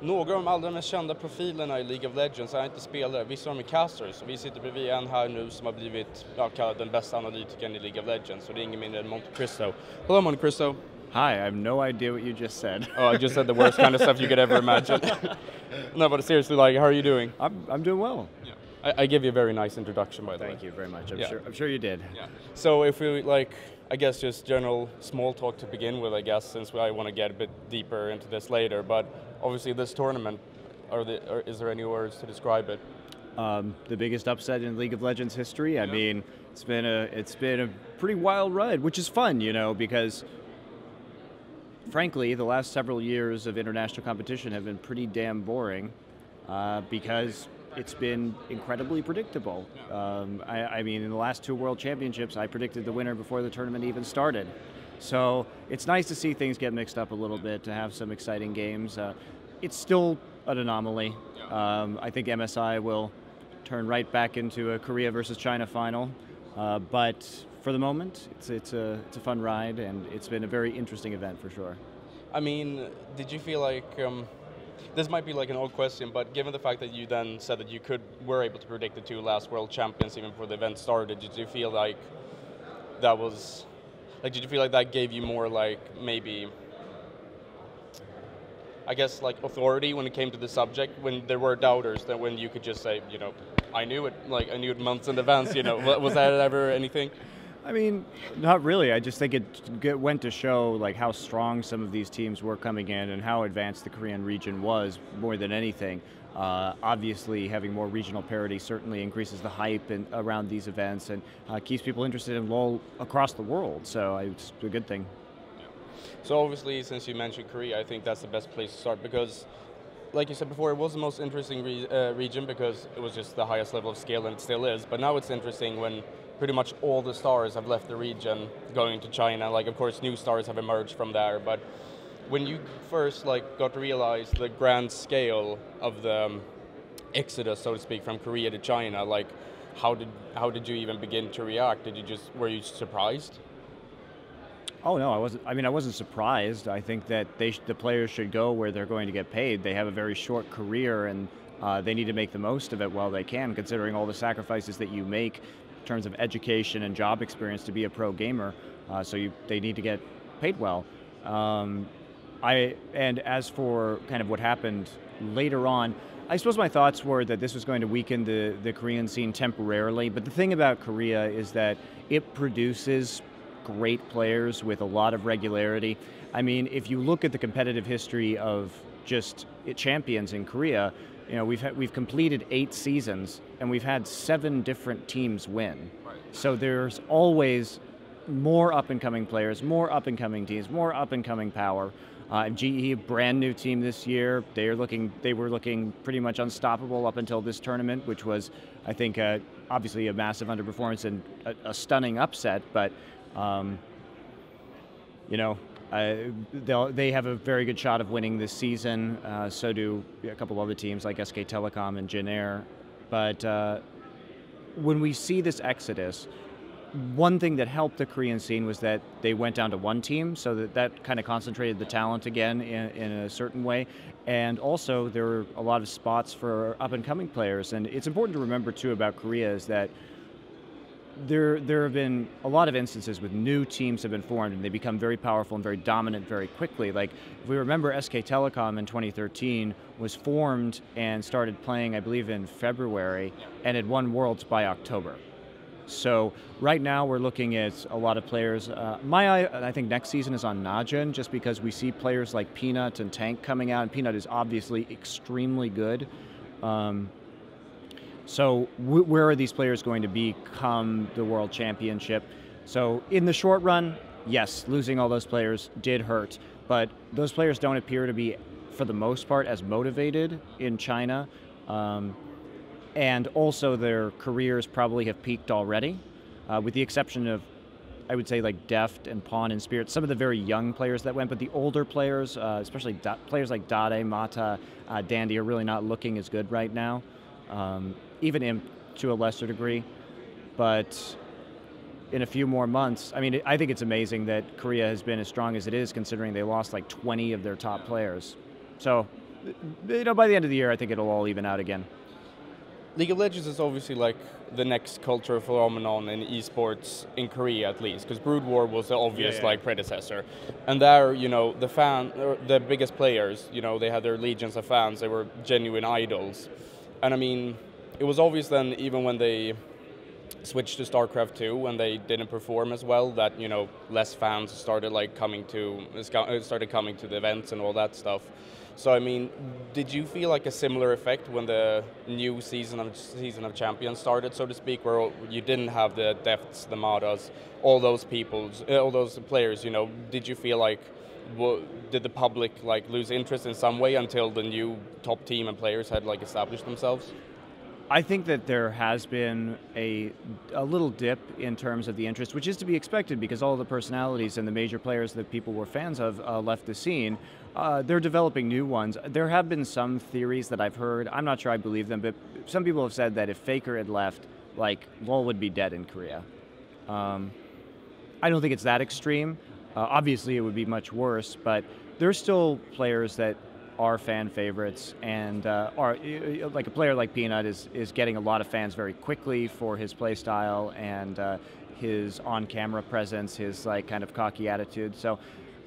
Några av de allra mest kända profilerna i League of Legends är inte spelare, vissa av dem är casters. Och vi sitter bredvid en här nu som har blivit kallad den bästa analytikern i League of Legends. Och det är ingen mindre än MonteCristo. Hello MonteCristo. Hi, I have no idea what you just said. Oh, I just said the worst kind of stuff you could ever imagine. No, but seriously, like, how are you doing? I'm doing well. Yeah. I gave you a very nice introduction, by the way. Thank you very much. I'm sure you did. Yeah. So if we I guess just general small talk to begin with, I guess, since I want to get a bit deeper into this later. But obviously, this tournament, is there any words to describe it? The biggest upset in League of Legends history. I mean, it's been a pretty wild ride, which is fun, you know, because frankly, the last several years of international competition have been pretty damn boring because it's been incredibly predictable. I mean, in the last 2 World Championships, I predicted the winner before the tournament even started. So it's nice to see things get mixed up a little bit, to have some exciting games. It's still an anomaly. I think MSI will turn right back into a Korea versus China final. But for the moment, it's a fun ride, and it's been a very interesting event for sure. I mean, did you feel like this might be like an old question, but given the fact that you then said that you were able to predict the 2 last world champions even before the event started, did you feel like that was did you feel like that gave you more like maybe, I guess, like authority when it came to the subject, when there were doubters, that when you could just say, you know, I knew it months in advance, you know? Was that ever anything? I mean, not really. I just think it went to show like how strong some of these teams were coming in and how advanced the Korean region was more than anything. Obviously, having more regional parity certainly increases the hype around these events and keeps people interested in LoL across the world. So it's a good thing. So obviously, since you mentioned Korea, I think that's the best place to start because, like you said before, it was the most interesting region because it was just the highest level of skill, and it still is. But now it's interesting when pretty much all the stars have left the region going to China. Like, of course, new stars have emerged from there. But when you first got to realize the grand scale of the exodus, so to speak, from Korea to China, like, how did you even begin to react? Were you surprised? Oh no, I wasn't. I mean, I wasn't surprised. I think that the players should go where they're going to get paid. They have a very short career, and they need to make the most of it while they can, considering all the sacrifices that you make in terms of education and job experience to be a pro gamer. They need to get paid well. And as for kind of what happened later on, I suppose my thoughts were that this was going to weaken the Korean scene temporarily. But the thing about Korea is that it produces great players with a lot of regularity. I mean, if you look at the competitive history of just champions in Korea, you know, we've completed 8 seasons and we've had 7 different teams win. Right. So there's always more up-and-coming players, more up-and-coming teams, more up-and-coming power. GE, a brand new team this year. They were looking pretty much unstoppable up until this tournament, which was, I think, obviously a massive underperformance and a stunning upset. But you know, they have a very good shot of winning this season. So do a couple other teams like SK Telecom and Jin Air. But when we see this exodus, one thing that helped the Korean scene was that they went down to 1 team, so that kind of concentrated the talent again in a certain way. And also there were a lot of spots for up-and-coming players. And it's important to remember too about Korea is that there have been a lot of instances with new teams have been formed and they become very powerful and very dominant very quickly. Like, if we remember, SK Telecom in 2013 was formed and started playing, I believe, in February and had won Worlds by October. So right now we're looking at a lot of players. I think next season is on Najin, just because we see players like Peanut and Tank coming out, and Peanut is obviously extremely good. So where are these players going to be come the World Championship? So in the short run, yes, losing all those players did hurt, but those players don't appear to be, for the most part, as motivated in China. And also their careers probably have peaked already, with the exception of, I would say, like Deft and Pawn and Spirit, some of the very young players that went, but the older players, especially players like Dade, Mata, Dandy, are really not looking as good right now. Even Imp to a lesser degree, but in a few more months, I mean, I think it's amazing that Korea has been as strong as it is, considering they lost like 20 of their top players. So by the end of the year, I think it'll all even out again. League of Legends is obviously like the next cultural phenomenon in esports in Korea, at least, because Brood War was the obvious like predecessor, and there, the biggest players, they had their legions of fans. They were genuine idols, and I mean, it was obvious then, even when they switched to StarCraft 2, when they didn't perform as well, that less fans started coming to the events and all that stuff. So I mean, did you feel like a similar effect when the new season of Champions started, so to speak, where you didn't have the Defts, the Madas, all those players? Did you feel like, did the public lose interest in some way until the new top team and players had established themselves? I think that there has been a little dip in terms of the interest, which is to be expected because all the personalities and the major players that people were fans of left the scene. They're developing new ones. There have been some theories that I've heard. I'm not sure I believe them, but some people have said that if Faker had left, LoL would be dead in Korea. I don't think it's that extreme. Obviously, it would be much worse, but there's still players that are fan favorites, and are like a player like Peanut is getting a lot of fans very quickly for his play style and his on-camera presence, his kind of cocky attitude. So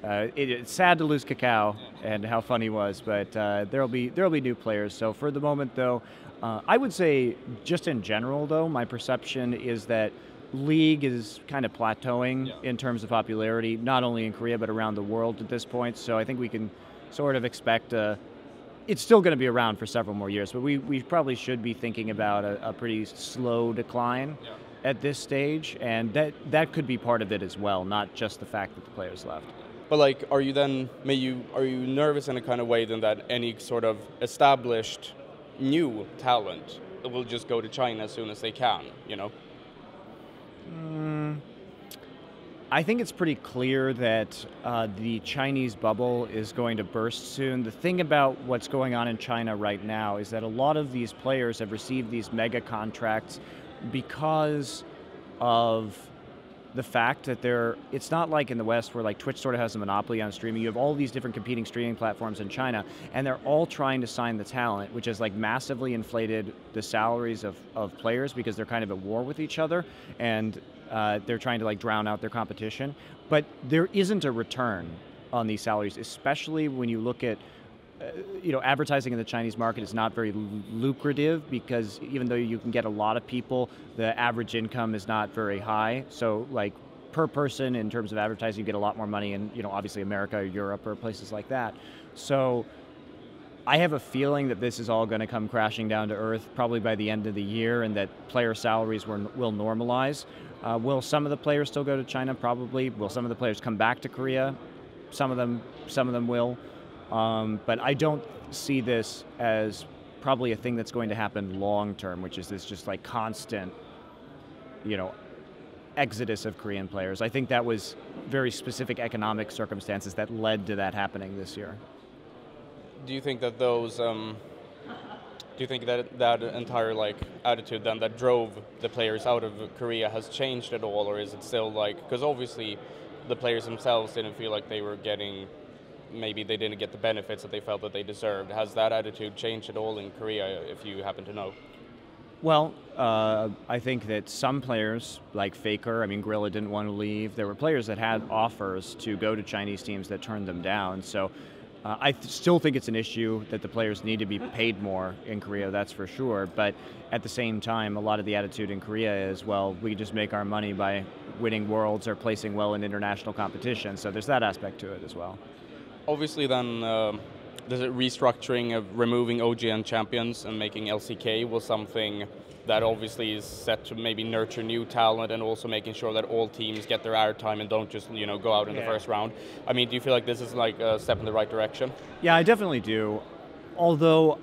it's sad to lose Kakao and how fun he was, but there'll be new players. So for the moment, though, I would say just in general, though, my perception is that League is kind of plateauing in terms of popularity, not only in Korea but around the world at this point. So I think we can sort of expect it's still going to be around for several more years, but we probably should be thinking about a pretty slow decline at this stage, and that could be part of it as well, not just the fact that the players left. But are you nervous in a kind of way then that any sort of established new talent will just go to China as soon as they can, I think it's pretty clear that the Chinese bubble is going to burst soon. The thing about what's going on in China right now is that a lot of these players have received these mega contracts because of the fact that it's not like in the West where Twitch sort of has a monopoly on streaming. You have all these different competing streaming platforms in China, and they're all trying to sign the talent, which has massively inflated the salaries of players because they're kind of at war with each other, and they're trying to drown out their competition. But there isn't a return on these salaries, especially when you look at advertising in the Chinese market is not very lucrative because even though you can get a lot of people, the average income is not very high. So per person in terms of advertising, you get a lot more money in obviously America or Europe or places like that. So I have a feeling that this is all going to come crashing down to earth probably by the end of the year, and that player salaries will normalize. Will some of the players still go to China? Probably. Will some of the players come back to Korea? Some of them will. But I don't see this as probably a thing that's going to happen long term, which is this just constant, exodus of Korean players. I think that was very specific economic circumstances that led to that happening this year. Do you think that that entire attitude then that drove the players out of Korea has changed at all, or is it still because obviously the players themselves didn't feel like they were getting, maybe they didn't get the benefits that they felt that they deserved. Has that attitude changed at all in Korea, if you happen to know? Well, I think that some players, like Faker, Gorilla didn't want to leave. There were players that had offers to go to Chinese teams that turned them down. So I still think it's an issue that the players need to be paid more in Korea, that's for sure. But at the same time, a lot of the attitude in Korea is, well, we just make our money by winning worlds or placing well in international competition. So there's that aspect to it as well. Obviously then, the restructuring of removing OGN champions and making LCK was something that obviously is set to maybe nurture new talent, and also making sure that all teams get their airtime and don't just go out in the first round. Do you feel like this is a step in the right direction? Yeah, I definitely do. Although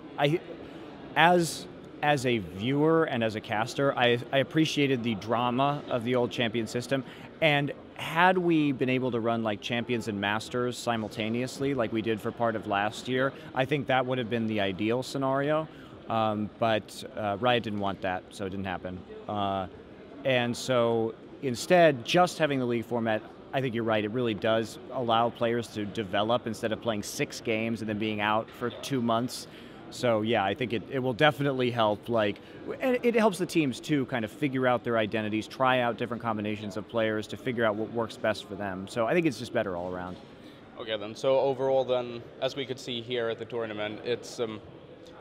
as a viewer and as a caster, I appreciated the drama of the old champion system, and had we been able to run Champions and Masters simultaneously like we did for part of last year, I think that would have been the ideal scenario. But Riot didn't want that, so it didn't happen. And so instead, just having the league format I think you're right. It really does allow players to develop instead of playing 6 games and then being out for 2 months. So yeah, I think it will definitely help. Like, and it helps the teams too kind of figure out their identities, try out different combinations of players to figure out what works best for them. So I think it's just better all around. Okay then, so overall then, as we could see here at the tournament, it's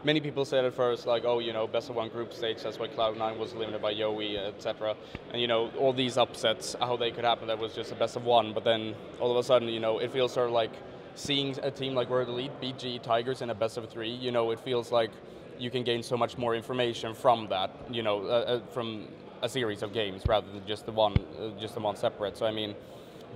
many people said at first, like, oh, you know, best of 1 group stage, that's why Cloud9 was eliminated by Yowie, etc. And, you know, all these upsets, how they could happen, that was just a best of 1. But then, all of a sudden, you know, it feels sort of like seeing a team like World Elite beat GE Tigers in a best of 3, you know, it feels like you can gain so much more information from that, you know, from a series of games rather than just the one separate. So, I mean,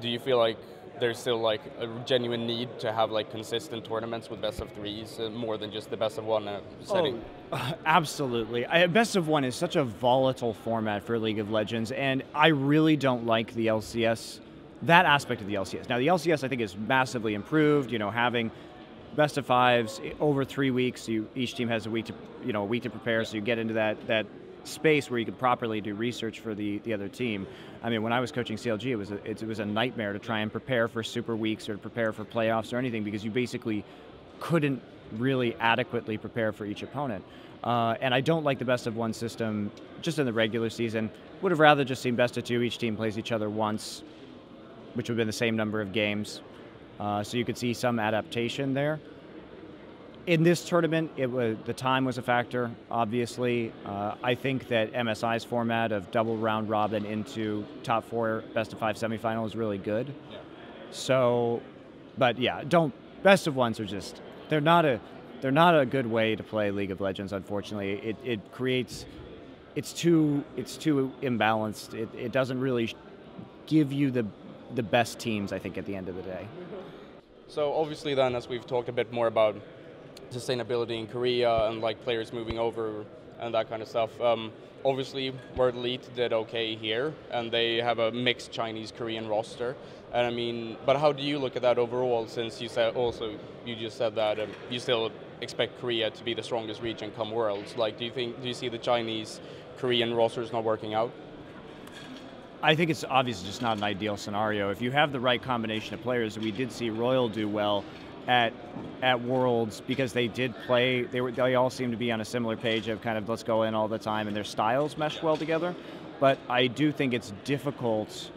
do you feel like there's still like a genuine need to have like consistent tournaments with best of 3s more than just the best of 1 setting? Oh, absolutely. Best of 1 is such a volatile format for League of Legends, and I really don't like the LCS, that aspect of the LCS. Now the LCS I think is massively improved, you know, having best of 5s over 3 weeks, each team has a week to prepare, so you get into that space where you could properly do research for the other team. I mean, when I was coaching CLG, it was a nightmare to try and prepare for super weeks or to prepare for playoffs or anything, because you basically couldn't really adequately prepare for each opponent. And I don't like the best of 1 system just in the regular season. Would have rather just seen best of 2, each team plays each other once, which would have been the same number of games. So you could see some adaptation there. In this tournament, the time was a factor, obviously. I think that MSI's format of double round robin into top 4 best of 5 semifinal is really good. Yeah. So, but yeah, best of 1s are just, they're not a good way to play League of Legends, unfortunately. It creates, it's too imbalanced. It doesn't really give you the best teams, I think, at the end of the day. So obviously then, as we've talked a bit more about sustainability in Korea and like players moving over and that kind of stuff. Obviously, World Elite did okay here, and they have a mixed Chinese-Korean roster. And I mean, but how do you look at that overall? Since you just said that you still expect Korea to be the strongest region come Worlds. Like, do you see the Chinese-Korean rosters not working out? I think it's obviously just not an ideal scenario. If you have the right combination of players, we did see Royal do well at Worlds because they did play, they all seem to be on a similar page of kind of let's go in all the time, and their styles mesh well together. But I do think it's difficult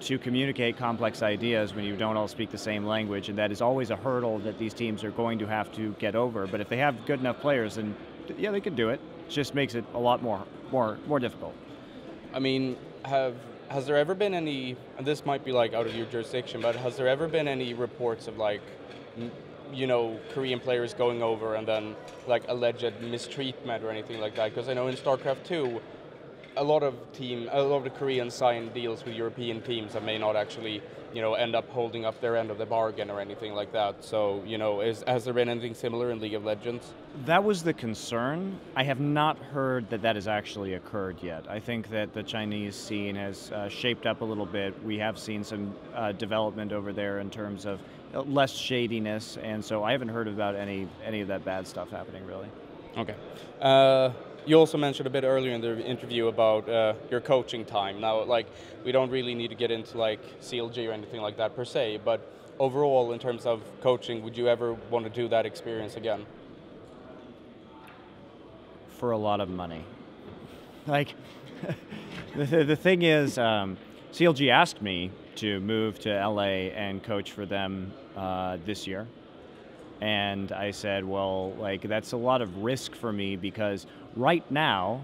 to communicate complex ideas when you don't all speak the same language, and that is always a hurdle that these teams are going to have to get over. But if they have good enough players, then yeah, they can do it. It just makes it a lot more difficult. I mean, has there ever been any, and this might be like out of your jurisdiction, but has there ever been any reports of like, you know, Korean players going over and then like alleged mistreatment or anything like that? Because I know in StarCraft 2, a lot of the Koreans sign deals with European teams that may not actually, you know, end up holding up their end of the bargain or anything like that. So, you know, has there been anything similar in League of Legends? That was the concern. I have not heard that has actually occurred yet. I think that the Chinese scene has shaped up a little bit. We have seen some development over there in terms of less shadiness, and so I haven't heard about any of that bad stuff happening, really. Okay. You also mentioned a bit earlier in the interview about your coaching time. Now, like, we don't really need to get into like CLG or anything like that per se, but overall, in terms of coaching, would you ever want to do that experience again? For a lot of money. Like, the thing is, CLG asked me to move to LA and coach for them this year. And I said, well, like, that's a lot of risk for me because right now,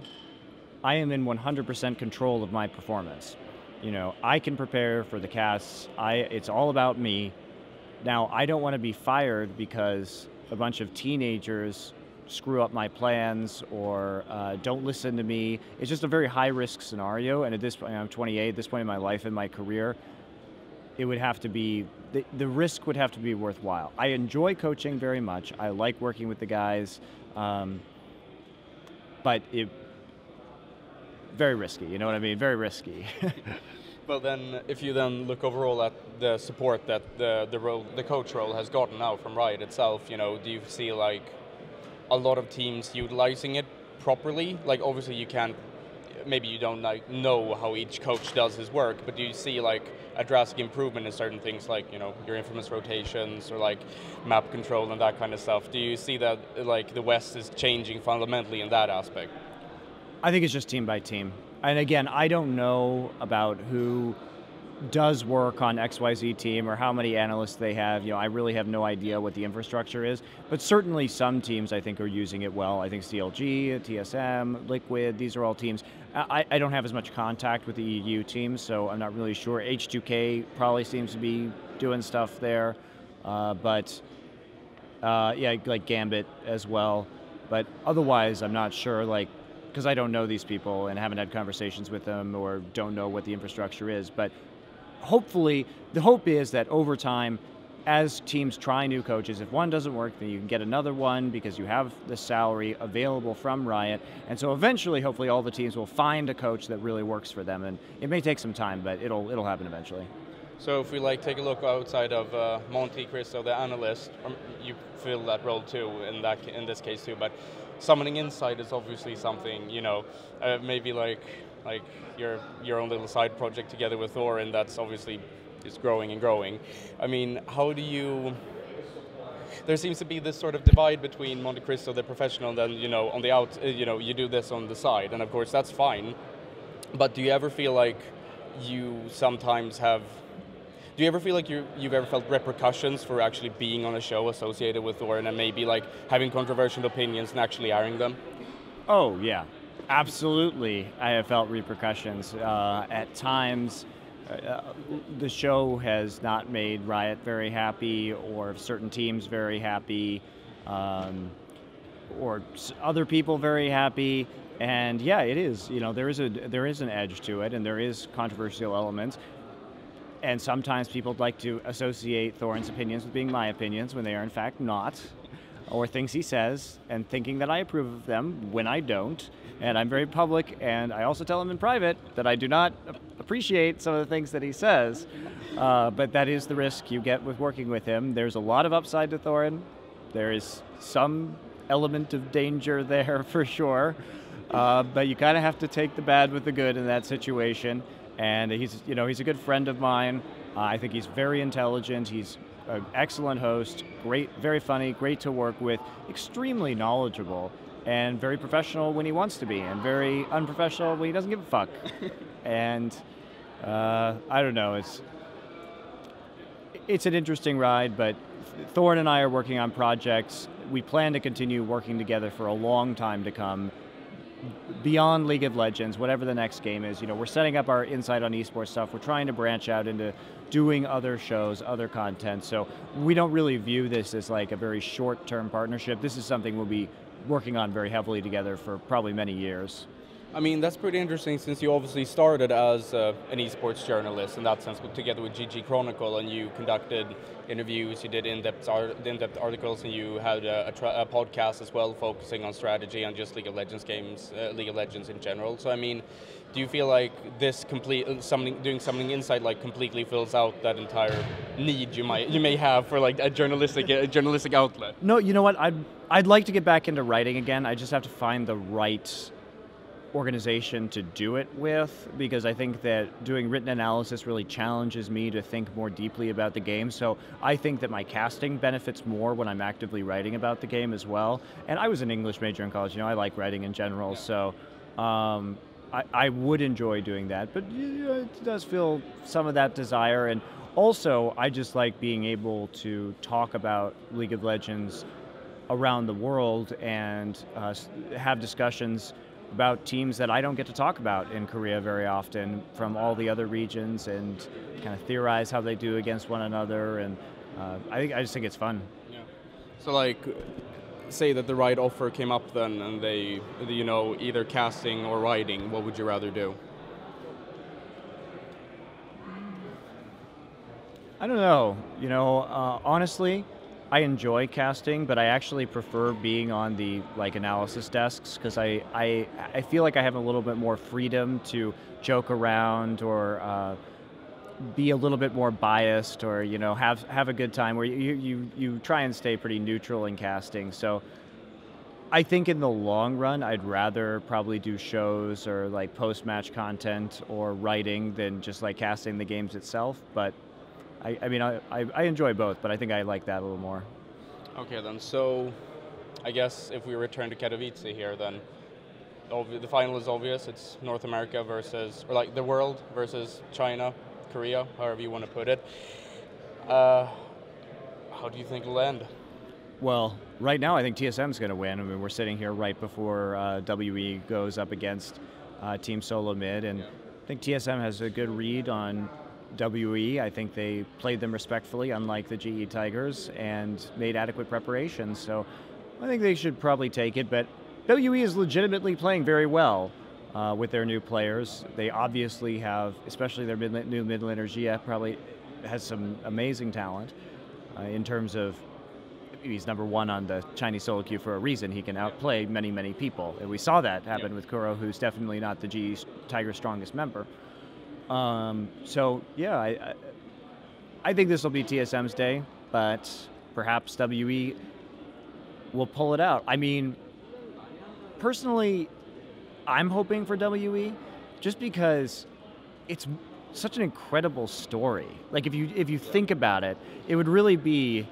I am in 100% control of my performance. You know, I can prepare for the casts. It's all about me. Now, I don't want to be fired because a bunch of teenagers screw up my plans or don't listen to me. It's just a very high-risk scenario, and at this point, I'm 28, at this point in my life and my career, it would have to be, the risk would have to be worthwhile. I enjoy coaching very much. I like working with the guys, but very risky, you know what I mean? Very risky. Well then, if you then look overall at the support that the coach role has gotten now from Riot itself, you know, do you see like a lot of teams utilizing it properly? Like, obviously you can't, maybe you don't like know how each coach does his work, but do you see like a drastic improvement in certain things like, you know, your infamous rotations or like map control and that kind of stuff. Do you see that like the West is changing fundamentally in that aspect? I think it's just team by team. And again, I don't know about who does work on XYZ team or how many analysts they have. You know, I really have no idea what the infrastructure is, but certainly some teams I think are using it well. I think CLG, TSM, Liquid, these are all teams. I don't have as much contact with the EU teams, so I'm not really sure. H2K probably seems to be doing stuff there, but yeah, like Gambit as well. But otherwise, I'm not sure, like, because I don't know these people and haven't had conversations with them or don't know what the infrastructure is. But hopefully, the hope is that over time, as teams try new coaches, if one doesn't work, then you can get another one because you have the salary available from Riot. And so eventually, hopefully, all the teams will find a coach that really works for them. And it may take some time, but it'll happen eventually. So if we like take a look outside of MonteCristo, the analyst, you fill that role too in this case too. But summoning insight is obviously something, you know, maybe like your own little side project together with Thorin. That's obviously is growing and growing. I mean, how do you? There seems to be this sort of divide between MonteCristo, the professional, and then, you know, on the out, you know, you do this on the side, and of course that's fine. But do you ever feel like you sometimes have? Do you ever feel like you've ever felt repercussions for actually being on a show associated with Thorin and maybe like having controversial opinions and actually airing them? Oh yeah, absolutely. I have felt repercussions. At times, the show has not made Riot very happy, or certain teams very happy, or other people very happy. And yeah, it is. You know, there is an edge to it, and there is controversial elements. And sometimes people like to associate Thorin's opinions with being my opinions when they are in fact not, or things he says, and thinking that I approve of them when I don't. And I'm very public, and I also tell him in private that I do not appreciate some of the things that he says. But that is the risk you get with working with him. There's a lot of upside to Thorin. There is some element of danger there for sure. But you kind of have to take the bad with the good in that situation. And he's a good friend of mine. I think he's very intelligent. He's an excellent host, great, very funny, great to work with, extremely knowledgeable, and very professional when he wants to be, and very unprofessional when he doesn't give a fuck. And I don't know, it's an interesting ride, but Thorin and I are working on projects. We plan to continue working together for a long time to come. Beyond League of Legends, whatever the next game is, you know, we're setting up our Insight on esports stuff. We're trying to branch out into doing other shows, other content. So we don't really view this as like a very short-term partnership. This is something we'll be working on very heavily together for probably many years. I mean, that's pretty interesting since you obviously started as an esports journalist in that sense, together with GG Chronicle, and you conducted interviews, you did in-depth articles, and you had a podcast as well focusing on strategy and just League of Legends games, League of Legends in general. So I mean, do you feel like this doing something inside like completely fills out that entire need you may have for like a journalistic outlet? No, you know what? I'd like to get back into writing again. I just have to find the right organization to do it with, because I think that doing written analysis really challenges me to think more deeply about the game. So I think that my casting benefits more when I'm actively writing about the game as well. And I was an English major in college, you know, I like writing in general, so I would enjoy doing that. But it does feel some of that desire. And also, I just like being able to talk about League of Legends around the world and have discussions about teams that I don't get to talk about in Korea very often from all the other regions, and kind of theorize how they do against one another. And I just think it's fun. Yeah. So like, say that the right offer came up then, and they, you know, either casting or writing, what would you rather do? I don't know. You know, honestly, I enjoy casting, but I actually prefer being on the analysis desks, because I feel like I have a little bit more freedom to joke around or be a little bit more biased, or, you know, have a good time, where you try and stay pretty neutral in casting. So I think in the long run, I'd rather probably do shows or like post-match content or writing than just like casting the games itself. But I mean, I enjoy both, but I think I like that a little more. Okay then, so I guess if we return to Katowice here, then the final is obvious. It's North America versus, or like the world versus China, Korea, however you want to put it. How do you think it'll end? Well, right now I think TSM's going to win. I mean, we're sitting here right before WE goes up against Team Solo Mid, and I think TSM has a good read on WE. I think they played them respectfully, unlike the GE Tigers, and made adequate preparations. So I think they should probably take it, but WE is legitimately playing very well with their new players. They obviously have, especially their new mid laner, Gia, probably has some amazing talent in terms of, he's number one on the Chinese solo queue for a reason. He can outplay many, many people. And we saw that happen with Kuro, who's definitely not the GE Tiger's strongest member. So, yeah, I think this will be TSM's day, but perhaps WE will pull it out. I mean, personally, I'm hoping for WE just because it's such an incredible story. Like, if you think about it, it would really be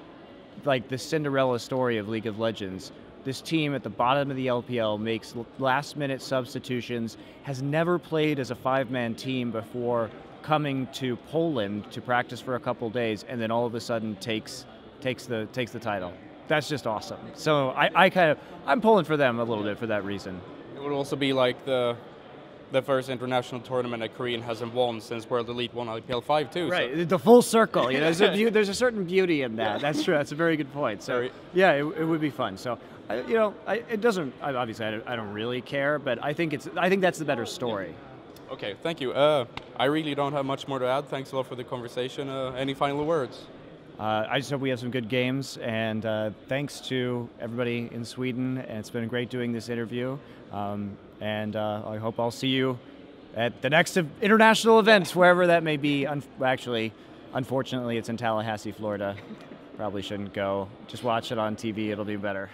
like the Cinderella story of League of Legends. This team at the bottom of the LPL makes last-minute substitutions, has never played as a five-man team before coming to Poland to practice for a couple days, and then all of a sudden takes the title. That's just awesome. So I'm pulling for them a little bit for that reason. It would also be like the first international tournament a Korean hasn't won since World Elite won IPL 5 too. Right, so. the full circle. You know, there's a certain beauty in that. That's true. That's a very good point. So yeah, it would be fun. So it doesn't. Obviously, I don't really care, but I think that's the better story. Okay, thank you. I really don't have much more to add. Thanks a lot for the conversation. Any final words? I just hope we have some good games, and thanks to everybody in Sweden. And it's been great doing this interview. And I hope I'll see you at the next international event, wherever that may be. Actually, unfortunately, it's in Tallahassee, Florida. Probably shouldn't go. Just watch it on TV. It'll be better.